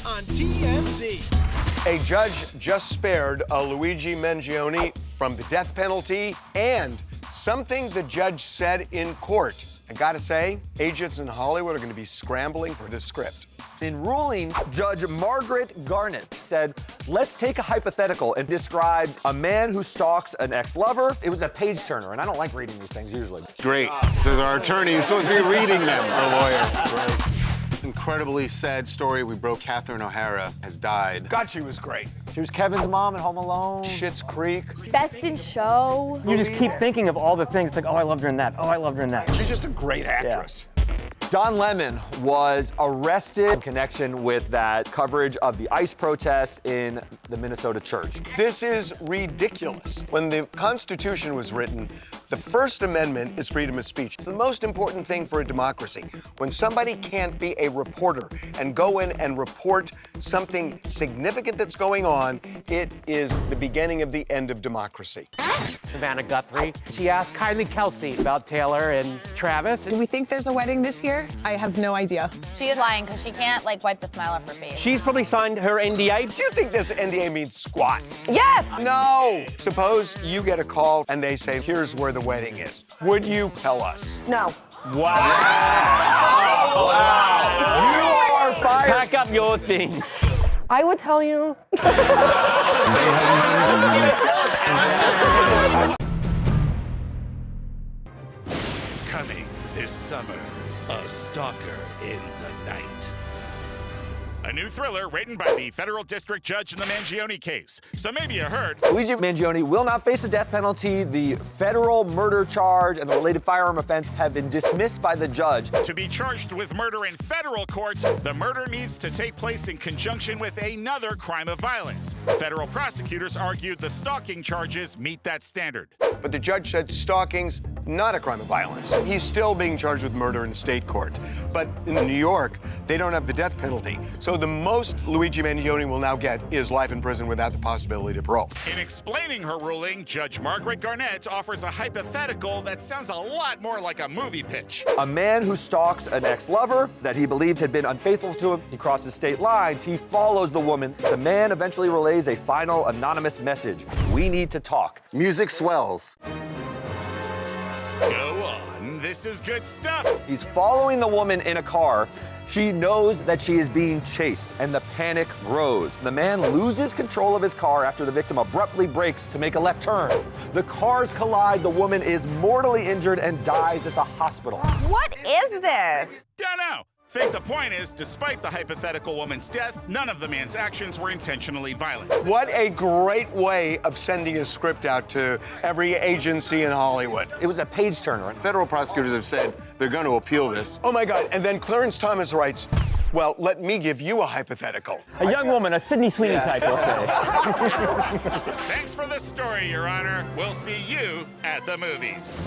on TMZ. A judge just spared a Luigi Mangione from the death penalty, and something the judge said in court. I gotta say, agents in Hollywood are gonna be scrambling for this script. In ruling, Judge Margaret Garnett said, let's take a hypothetical and describe a man who stalks an ex-lover. It was a page-turner, and I don't like reading these things usually. Great. Says our attorney. He's supposed to be reading them. Our lawyer. Great. Incredibly sad story. We broke Katherine O'Hara has died. God, she was great. She was Kevin's mom in Home Alone. Schitt's Creek. Best in Show. You just keep thinking of all the things. It's like, oh, I loved her in that. Oh, I loved her in that. She's just a great actress. Yeah. Don Lemon was arrested in connection with that coverage of the ICE protest in the Minnesota church. This is ridiculous. When the Constitution was written, the First Amendment is freedom of speech. It's the most important thing for a democracy. When somebody can't be a reporter and go in and report something significant that's going on, it is the beginning of the end of democracy. Savannah Guthrie. She asked Kylie Kelsey about Taylor and Travis. Do we think there's a wedding this year? I have no idea. She is lying because she can't, like, wipe the smile off her face. She's probably signed her NDA. Do you think this NDA means squat? Yes! No! Suppose you get a call and they say, here's where the wedding is. Would you tell us? No. Wow. You are fired. Pack up your things. I would tell you. Coming this summer, A Stalker in the Night. A new thriller written by the federal district judge in the Mangione case. So maybe you heard. Luigi Mangione will not face the death penalty. The federal murder charge and the related firearm offense have been dismissed by the judge. To be charged with murder in federal court, the murder needs to take place in conjunction with another crime of violence. Federal prosecutors argued the stalking charges meet that standard. But the judge said stalking's not a crime of violence. He's still being charged with murder in state court. But in New York, they don't have the death penalty. So the most Luigi Mangione will now get is life in prison without the possibility of parole. In explaining her ruling, Judge Margaret Garnett offers a hypothetical that sounds a lot more like a movie pitch. A man who stalks an ex-lover that he believed had been unfaithful to him, he crosses state lines, he follows the woman. The man eventually relays a final anonymous message. We need to talk. Music swells. Go on, this is good stuff. He's following the woman in a car. She knows that she is being chased, and the panic grows. The man loses control of his car after the victim abruptly brakes to make a left turn. The cars collide, the woman is mortally injured and dies at the hospital. What is this? Don't know. Think the point is, despite the hypothetical woman's death, none of the man's actions were intentionally violent. What a great way of sending a script out to every agency in Hollywood. It was a page-turner. Federal prosecutors have said they're going to appeal this. Oh my God, and then Clarence Thomas writes, well, let me give you a hypothetical. A young woman, a Sydney Sweeney type, we'll say. Thanks for the story, Your Honor. We'll see you at the movies.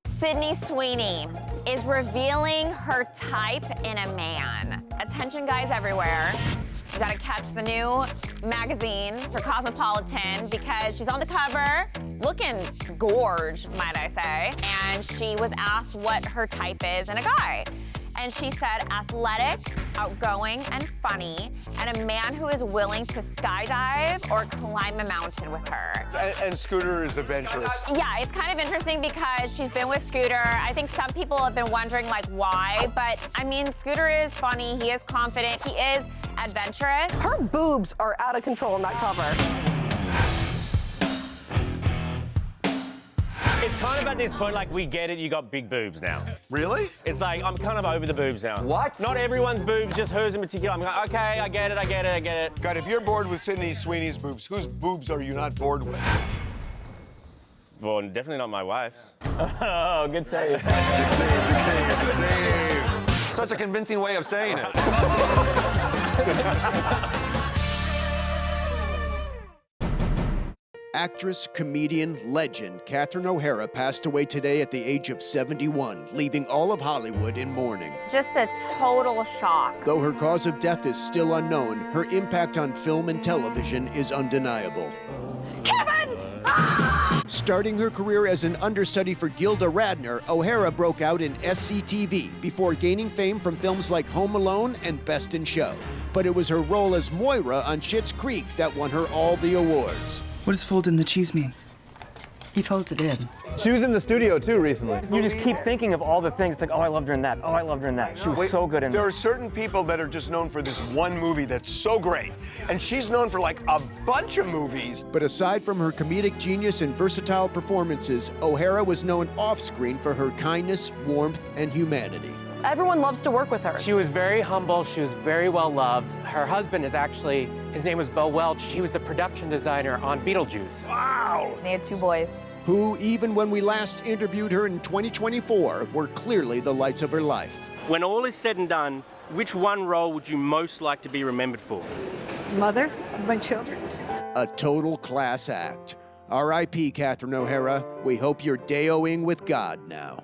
Sydney Sweeney is revealing her type in a man. Attention guys everywhere. You gotta catch the new magazine for Cosmopolitan because she's on the cover, looking gorge, might I say. And she was asked what her type is in a guy. And she said athletic, outgoing, and funny, and a man who is willing to skydive or climb a mountain with her. And Scooter is adventurous. Yeah, it's kind of interesting because she's been with Scooter. I think some people have been wondering, like, why? But, I mean, Scooter is funny, he is confident, he is adventurous. Her boobs are out of control in that cover. It's kind of at this point, like, we get it, you got big boobs now. Really? It's like, I'm kind of over the boobs now. What? Not everyone's boobs, just hers in particular. I'm like, okay, I get it. God, if you're bored with Sydney Sweeney's boobs, whose boobs are you not bored with? Well, definitely not my wife's. Oh, good save. Good save. Such a convincing way of saying it. Actress, comedian, legend Katherine O'Hara passed away today at the age of 71, leaving all of Hollywood in mourning. Just a total shock. Though her cause of death is still unknown, her impact on film and television is undeniable. Kevin! Ah! Starting her career as an understudy for Gilda Radner, O'Hara broke out in SCTV before gaining fame from films like Home Alone and Best in Show. But it was her role as Moira on Schitt's Creek that won her all the awards. What does fold in the cheese mean? He folds it in. She was in the studio too recently. You just keep thinking of all the things. It's like, oh, I loved her in that. Oh, I loved her in that. She was so good in that. There are certain people that are just known for this one movie that's so great. And she's known for like a bunch of movies. But aside from her comedic genius and versatile performances, O'Hara was known off-screen for her kindness, warmth, and humanity. Everyone loves to work with her. She was very humble. She was very well loved. Her husband is actually, his name was Bo Welch. He was the production designer on Beetlejuice. Wow! They had 2 boys. Who, even when we last interviewed her in 2024, were clearly the lights of her life. When all is said and done, which one role would you most like to be remembered for? Mother of my children. A total class act. R.I.P. Katherine O'Hara. We hope you're day-oing with God now.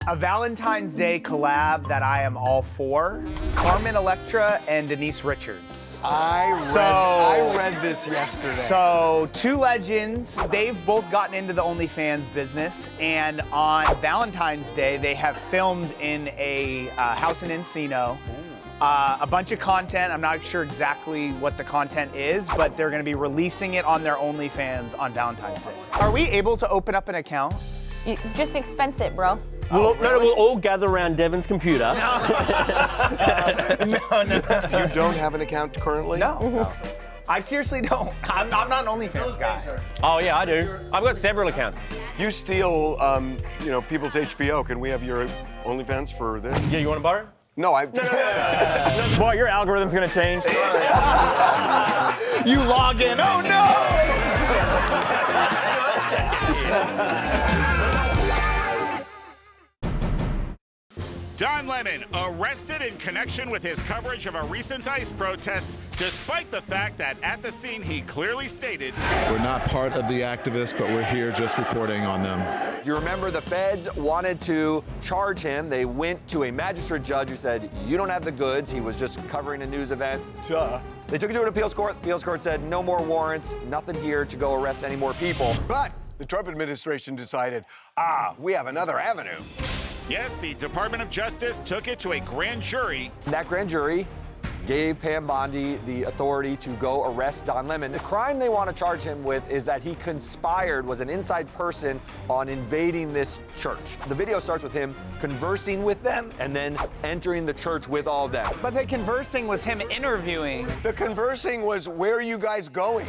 A Valentine's Day collab that I am all for. Carmen, Electra, and Denise Richards. I read this yesterday. So, 2 legends. They've both gotten into the OnlyFans business, and on Valentine's Day, they have filmed in a house in Encino. A bunch of content. I'm not sure exactly what the content is, but they're going to be releasing it on their OnlyFans on Valentine's Day. Are we able to open up an account? You just expense it, bro. We'll all gather around Devin's computer. No. You don't have an account currently? No. I seriously don't. I'm not an OnlyFans guy. Oh yeah, I do. I've got several accounts. You steal, people's HBO. Can we have your OnlyFans for this? Yeah, you want to borrow? No, I. No. Boy, your algorithm's gonna change. You log in. Oh no! Don Lemon arrested in connection with his coverage of a recent ICE protest, despite the fact that at the scene he clearly stated, "We're not part of the activists, but we're here just reporting on them." You remember the feds wanted to charge him. They went to a magistrate judge who said, you don't have the goods. He was just covering a news event. Duh. They took it to an appeals court. The appeals court said, no more warrants, nothing here to go arrest any more people. But the Trump administration decided, we have another avenue. Yes, the Department of Justice took it to a grand jury. That grand jury gave Pam Bondi the authority to go arrest Don Lemon. The crime they want to charge him with is that he conspired, was an inside person on invading this church. The video starts with him conversing with them and then entering the church with all of them. But the conversing was him interviewing. The conversing was, where are you guys going?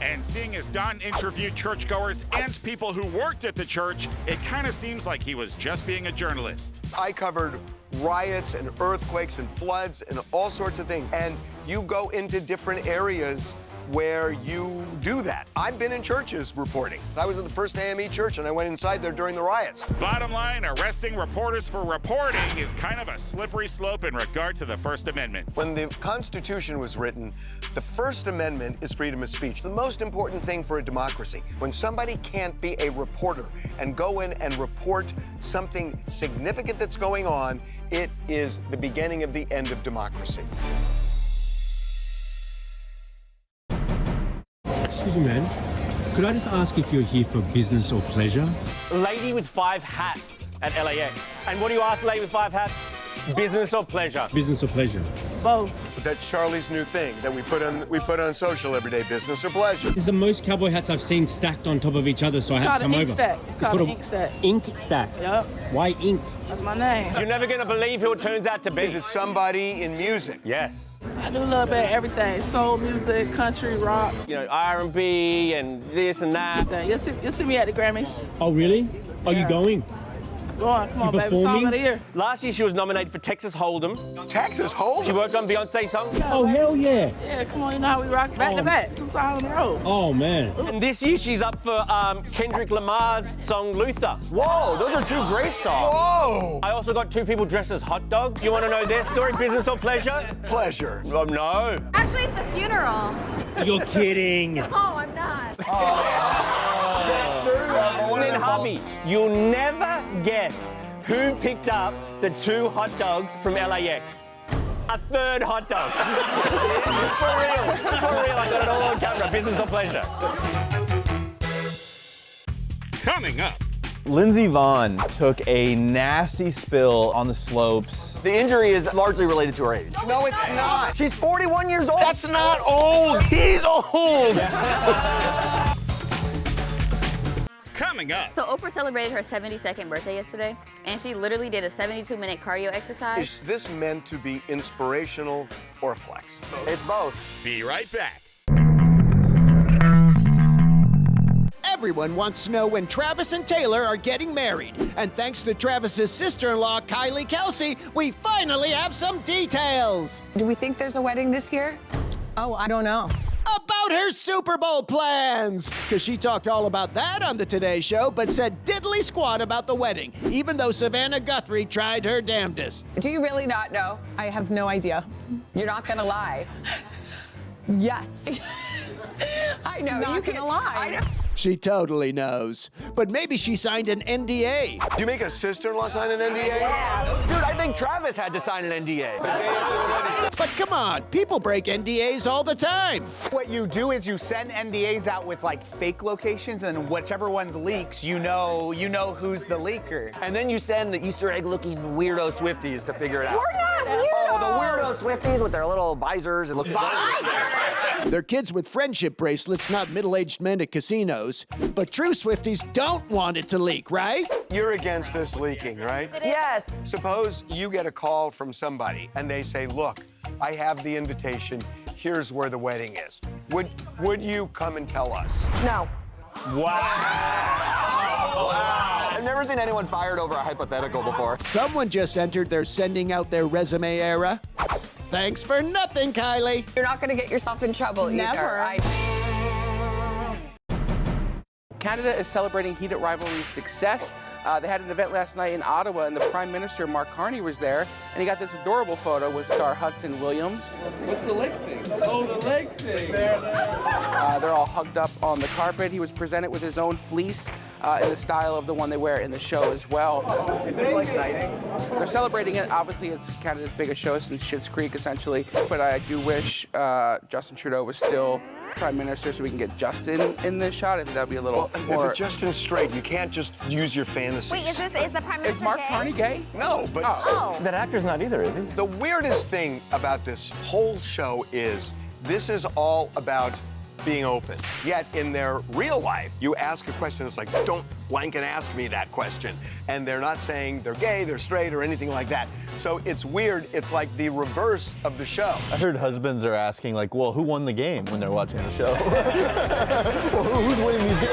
And seeing as Don interviewed churchgoers and people who worked at the church, it kind of seems like he was just being a journalist. I covered riots and earthquakes and floods and all sorts of things. And you go into different areas where you do that. I've been in churches reporting. I was at the First AME church and I went inside there during the riots. Bottom line, arresting reporters for reporting is kind of a slippery slope in regard to the First Amendment. When the Constitution was written, the First Amendment is freedom of speech, the most important thing for a democracy. When somebody can't be a reporter and go in and report something significant that's going on, it is the beginning of the end of democracy. Excuse me, man. Could I just ask if you're here for business or pleasure? Lady with 5 hats at LAX. And what do you ask lady with 5 hats? Business or pleasure? Business or pleasure? Both. But that's Charlie's new thing that we put on social every day, business or pleasure. This is the most cowboy hats I've seen stacked on top of each other, so I had to come over. It's called an ink stack. Ink stack? Yep. Why ink? That's my name. You're never going to believe who it turns out to be. Is it somebody in music? Yes. I do a little bit of everything. Soul music, country, rock. You know, R&B and this and that. You'll see me at the Grammys. Oh, really? Are you going? Go on, come on, You baby. Song of the year. Last year she was nominated for Texas Hold'em. Texas Hold'em? She worked on Beyonce's song. Oh, hell yeah. Yeah, come on, you know how we rock back to back. 2 songs in a row. Oh, man. And this year she's up for Kendrick Lamar's song Luther. Whoa, those are 2 great songs. Whoa! I also got 2 people dressed as hot dogs. You want to know their story, business or pleasure? Pleasure. No. Actually, it's a funeral. You're kidding. No, I'm not. And then, hubby, you'll never guess who picked up the 2 hot dogs from LAX. A 3rd hot dog. For real, I got it all on camera, business or pleasure. Coming up. Lindsey Vonn took a nasty spill on the slopes. The injury is largely related to her age. No, it's not. She's 41 years old. That's not old. He's old. Coming up. So Oprah celebrated her 72nd birthday yesterday, and she literally did a 72-minute cardio exercise. Is this meant to be inspirational or a flex? It's both. Be right back. Everyone wants to know when Travis and Taylor are getting married. And thanks to Travis's sister-in-law, Kylie Kelsey, we finally have some details. Do we think there's a wedding this year? Oh, I don't know. About her Super Bowl plans. Because she talked all about that on the Today Show, but said diddly squat about the wedding, even though Savannah Guthrie tried her damnedest. Do you really not know? I have no idea. You're not gonna lie. Yes. I know. Not you gonna can lie. I know. She totally knows. But maybe she signed an NDA. Do you make a sister-in-law sign an NDA? Yeah. Dude, I think Travis had to sign an NDA. But come on, people break NDAs all the time. What you do is you send NDAs out with like fake locations, and whichever ones leaks, you know who's the leaker. And then you send the Easter egg-looking weirdo Swifties to figure it out. We're not weirdos. Oh, the weirdo Swifties with their little visors and They're kids with friendship bracelets, not middle-aged men at casinos. But true Swifties don't want it to leak, right? You're against this leaking, right? Yes. Suppose you get a call from somebody and they say, look, I have the invitation. Here's where the wedding is. Would you come and tell us? No. Wow. I've never seen anyone fired over a hypothetical before. Someone just entered their sending out their resume era. Thanks for nothing, Kylie. You're not gonna get yourself in trouble Never. either. Canada is celebrating heated rivalry success. They had an event last night in Ottawa, and the Prime Minister, Mark Carney, was there, and he got this adorable photo with star Hudson Williams. What's the leg thing? Oh, the leg thing. They're all hugged up on the carpet. He was presented with his own fleece in the style of the one they wear in the show as well. Is this like knighting? They're celebrating it. Obviously, it's Canada's biggest show since Schitt's Creek, essentially. But I do wish Justin Trudeau was still Prime Minister so we can get Justin in this shot. I think that'd be a little more. If Justin's straight, you can't just use your fantasies. Wait, is the Prime Minister Is Mark gay? Carney gay? No, but Oh. That actor's not either, is he? the weirdest thing about this whole show is this is all about being open. Yet in their real life, you ask a question, it's like, don't blank and ask me that question. And they're not saying they're gay, they're straight, or anything like that. So it's weird. It's like the reverse of the show. I heard husbands are asking, like, well, who won the game when they're watching the show? Well, who's winning these games?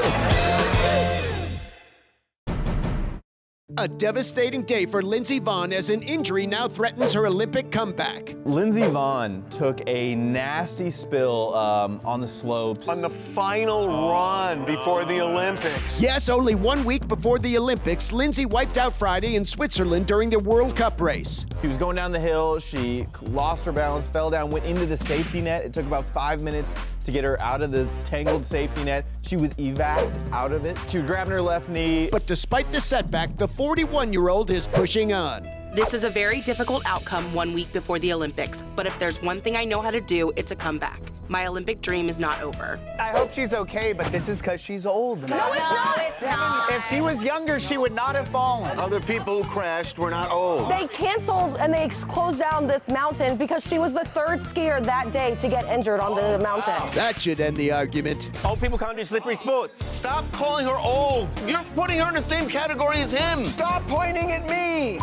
A devastating day for Lindsey Vonn as an injury now threatens her Olympic comeback. Lindsey Vonn took a nasty spill on the slopes. On the final run before the Olympics. Yes, only 1 week before the Olympics, Lindsey wiped out Friday in Switzerland during the World Cup race. She was going down the hill, she lost her balance, fell down, went into the safety net. It took about 5 minutes to get her out of the tangled safety net. She was evac'd out of it. She was grabbing her left knee. But despite the setback, the 41-year-old is pushing on. This is a very difficult outcome 1 week before the Olympics, but if there's one thing I know how to do, it's a comeback. My Olympic dream is not over. I hope she's okay, but this is because she's old. No, it's not. If she was younger, she would not have fallen. Other people who crashed were not old. They canceled and they closed down this mountain because she was the third skier that day to get injured on the mountain. That should end the argument. Old people can't do slippery sports. Stop calling her old. You're putting her in the same category as him. Stop pointing at me.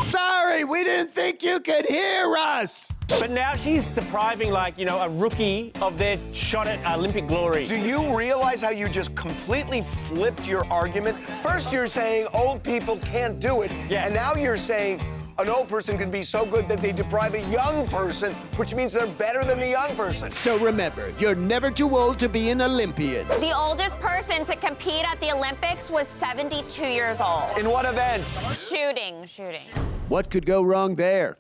Sorry, we didn't think you could hear us. But now she's depriving, like, you know, a rookie of their shot at Olympic glory. Do you realize how you just completely flipped your argument? First you're saying old people can't do it, and now you're saying an old person can be so good that they deprive a young person, which means they're better than the young person. So remember, you're never too old to be an Olympian. The oldest person to compete at the Olympics was 72 years old. In what event? Shooting. What could go wrong there?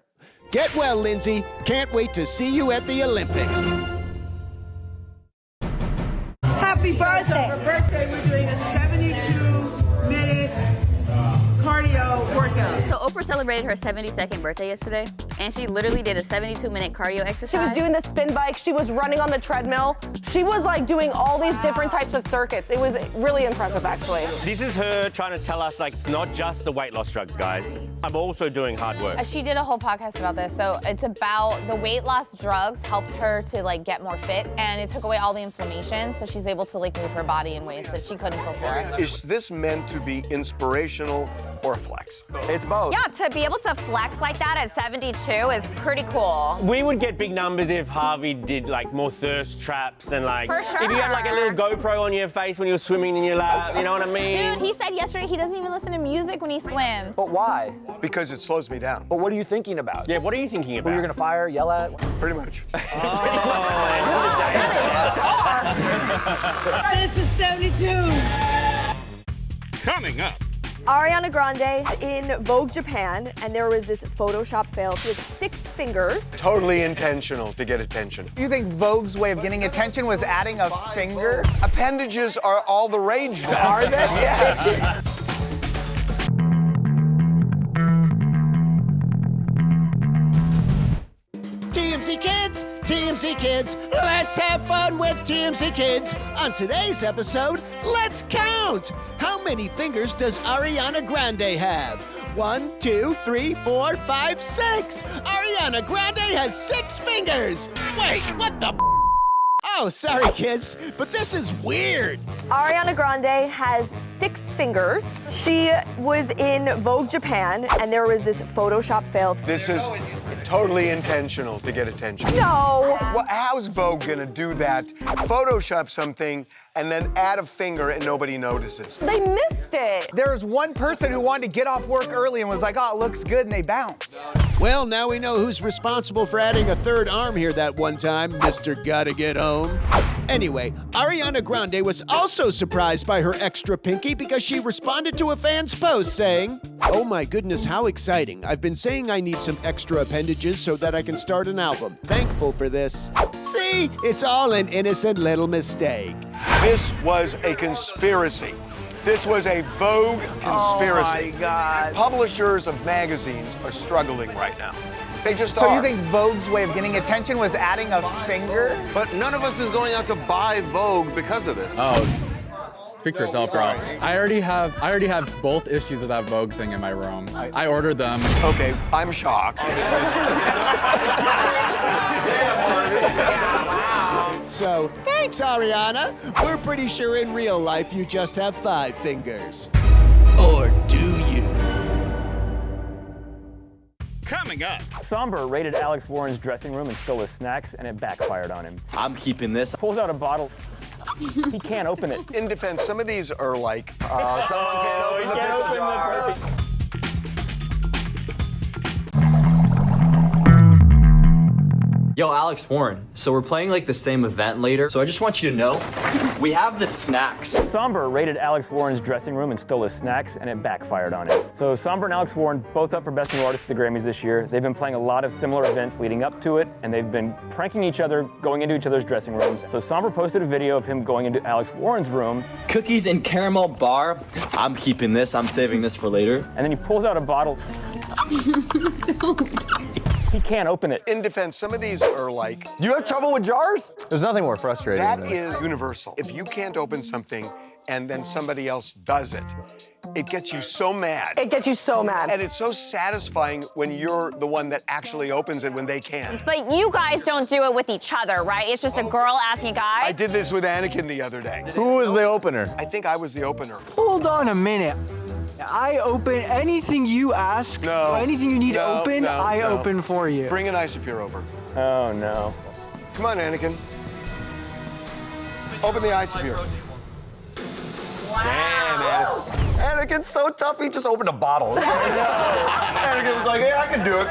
Get well, Lindsey. Can't wait to see you at the Olympics. Happy birthday. So for birthday, we're doing a 72-minute cardio workout. So Oprah celebrated her 72nd birthday yesterday, and she literally did a 72-minute cardio exercise. She was doing the spin bike, she was running on the treadmill. She was like doing all these different types of circuits. It was really impressive, actually. This is her trying to tell us, like, it's not just the weight loss drugs, guys. I'm also doing hard work. She did a whole podcast about this. So it's about the weight loss drugs helped her to like get more fit, and it took away all the inflammation, so she's able to like move her body in ways that she couldn't before. Is this meant to be inspirational or a flex? It's both. Yeah, to be able to flex like that at 72 is pretty cool. We would get big numbers if Harvey did like more thirst traps and like, For sure. if you had like a little GoPro on your face when you were swimming in your lap, you know what I mean? Dude, he said yesterday he doesn't even listen to music when he swims. But why? Because it slows me down. But what are you thinking about? Yeah, what are you thinking about? Who you're gonna fire, yell at? Pretty much. This is 72. Coming up. Ariana Grande in Vogue Japan, and there was this Photoshop fail. She has 6 fingers. Totally intentional to get attention. You think Vogue's way of getting attention was adding a finger? Appendages are all the rage now. Are they? Yeah. TMZ Kids, let's have fun with TMZ Kids. On today's episode, let's count. How many fingers does Ariana Grande have? 1, 2, 3, 4, 5, 6. Ariana Grande has 6 fingers. Wait, what the? Oh, sorry, kids, but this is weird. Ariana Grande has 6 fingers. She was in Vogue Japan, and there was this Photoshop fail. This is totally intentional to get attention. No. Well, how's Vogue gonna do that? Photoshop something and then add a finger and nobody notices. They missed it. There was one person who wanted to get off work early and was like, oh, it looks good, and they bounced. Well, now we know who's responsible for adding a 3rd arm here that one time, Mr. Gotta Get Home. Anyway, Ariana Grande was also surprised by her extra pinky because she responded to a fan's post saying, "Oh my goodness, how exciting. I've been saying I need some extra appendages so that I can start an album. Thankful for this." See, it's all an innocent little mistake. This was a conspiracy. This was a Vogue conspiracy. Oh my God. Publishers of magazines are struggling right now. They just So are. you think Vogue's way of getting attention was adding a finger? But none of us is going out to buy Vogue because of this. Oh, speak for yourself, bro. I already have both issues of that Vogue thing in my room. I ordered them. Okay, I'm shocked. So, thanks, Ariana. We're pretty sure in real life you just have 5 fingers. Or do you? Coming up. Somber raided Alex Warren's dressing room and stole his snacks, and it backfired on him. I'm keeping this. Pulls out a bottle. He can't open it. In defense, some of these are like, someone can't open the pickle jar. Yo, Alex Warren, so we're playing like the same event later, so I just want you to know, we have the snacks. Somber raided Alex Warren's dressing room and stole his snacks, and it backfired on him. So Somber and Alex Warren, both up for Best New Artist at the Grammys this year. They've been playing a lot of similar events leading up to it, and they've been pranking each other, going into each other's dressing rooms. So Somber posted a video of him going into Alex Warren's room. Cookies and caramel bar. I'm keeping this, I'm saving this for later. And then he pulls out a bottle. He can't open it. In defense, some of these are like, You have trouble with jars? There's nothing more frustrating that than is universal. If you can't open something and then somebody else does it, it gets you so mad. It gets you so mad. And it's so satisfying when you're the one that actually opens it when they can't. But you guys don't do it with each other, right? It's just a girl asking a guy. I did this with Anakin the other day. Who was the opener? I think I was the opener. Hold on a minute. I open anything you ask, anything you need open, I open for you. Bring an Isopure over. Oh, no. Come on, Anakin. Open the Isopure. Damn, man. Anakin's so tough, he just opened a bottle. Anakin was like, hey, I can do it.